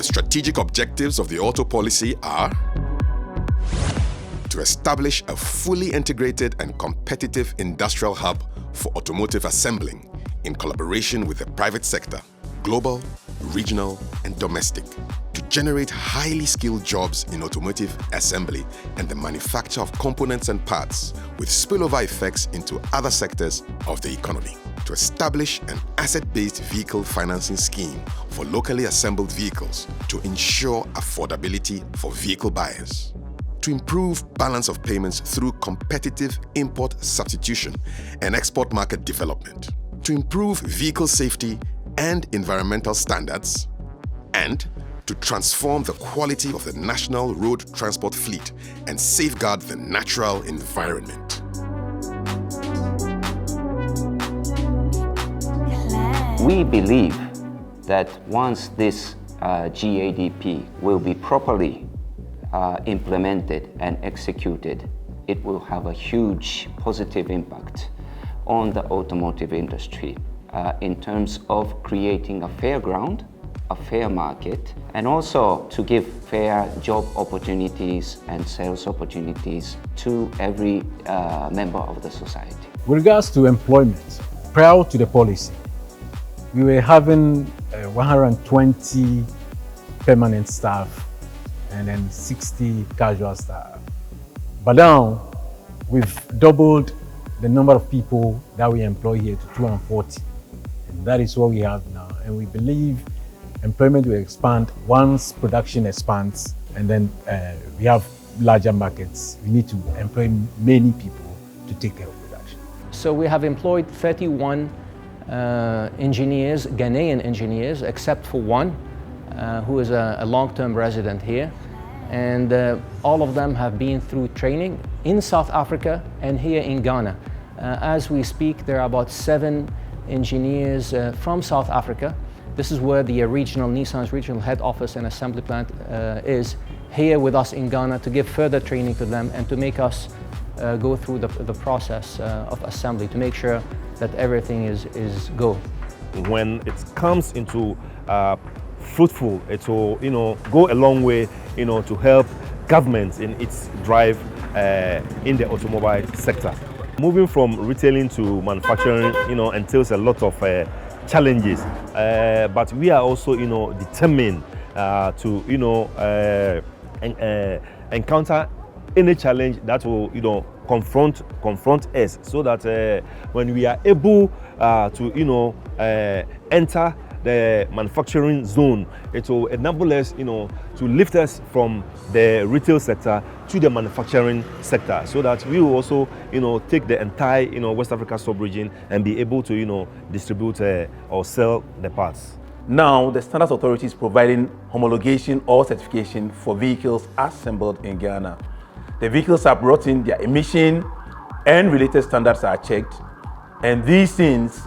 The strategic objectives of the auto policy are to establish a fully integrated and competitive industrial hub for automotive assembling in collaboration with the private sector, global, regional, and domestic, to generate highly skilled jobs in automotive assembly and the manufacture of components and parts with spillover effects into other sectors of the economy, to establish an asset-based vehicle financing scheme for locally assembled vehicles to ensure affordability for vehicle buyers, to improve balance of payments through competitive import substitution and export market development, to improve vehicle safety and environmental standards, and to transform the quality of the national road transport fleet and safeguard the natural environment. We believe that once this GADP will be properly implemented and executed, it will have a huge positive impact on the automotive industry in terms of creating a fair ground, a fair market, and also to give fair job opportunities and sales opportunities to every member of the society. With regards to employment, prior to the policy, we were having 120 permanent staff and then 60 casual staff. But now, we've doubled the number of people that we employ here to 240. And that is what we have now. And we believe employment will expand once production expands, and then we have larger markets. We need to employ many people to take care of production. So we have employed 31 engineers, Ghanaian engineers, except for one who is a long-term resident here. And all of them have been through training in South Africa and here in Ghana. As we speak, there are about 7 engineers from South Africa. This is where the Nissan's regional head office and assembly plant is, here with us in Ghana, to give further training to them and to make us go through the process of assembly, to make sure that everything is go. When it comes into fruitful, it will go a long way to help government in its drive in the automobile sector. Moving from retailing to manufacturing entails a lot of challenges, but we are also determined to encounter any challenge that will confront us, so that when we are able to enter the manufacturing zone, it will enable us to lift us from the retail sector to the manufacturing sector, so that we will also take the entire West Africa sub-region and be able to distribute or sell the parts. Now, the Standards Authority is providing homologation or certification for vehicles assembled in Ghana. The vehicles are brought in, their emission and related standards are checked, and these things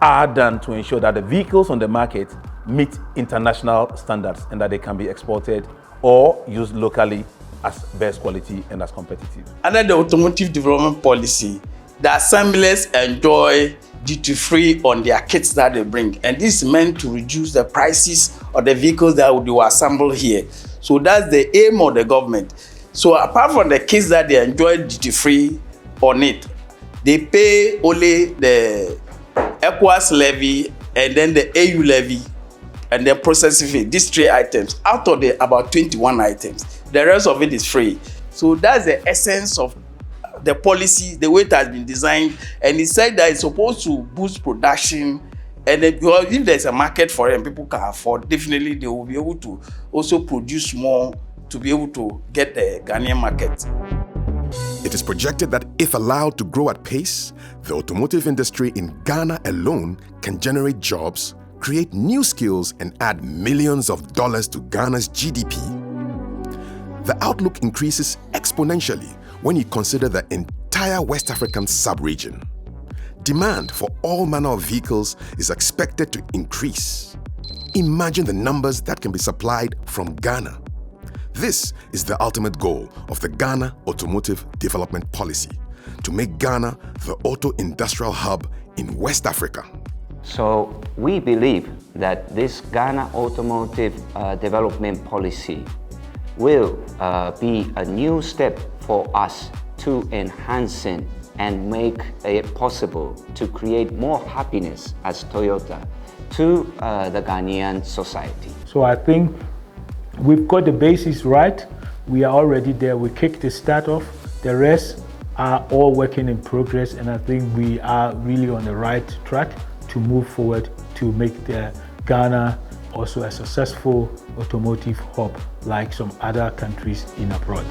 are done to ensure that the vehicles on the market meet international standards and that they can be exported or used locally as best quality and as competitive. Under the Automotive Development Policy, the assemblers enjoy duty-free on their kits that they bring, and this is meant to reduce the prices of the vehicles that they will assemble here. So that's the aim of the government. So apart from the kits that they enjoy duty-free on it, they pay only the ECOWAS levy and then the AU levy and then processing fee. These 3 items out of the about 21 items. The rest of it is free. So that's the essence of the policy, the way it has been designed, and it said that it's supposed to boost production, and then if there's a market for it and people can afford, definitely they will be able to also produce more to be able to get the Ghanaian market. It is projected that if allowed to grow at pace, the automotive industry in Ghana alone can generate jobs, create new skills, and add millions of dollars to Ghana's GDP. The outlook increases exponentially when you consider the entire West African sub-region. Demand for all manner of vehicles is expected to increase. Imagine the numbers that can be supplied from Ghana. This is the ultimate goal of the Ghana Automotive Development Policy, to make Ghana the auto industrial hub in West Africa. So we believe that this Ghana Automotive Development Policy will be a new step for us to enhancing and make it possible to create more happiness as Toyota to the Ghanaian society. So I think we've got the basis right. We are already there. We kicked the start off. The rest are all working in progress, and I think we are really on the right track to move forward to make the Ghana also a successful automotive hub like some other countries in abroad.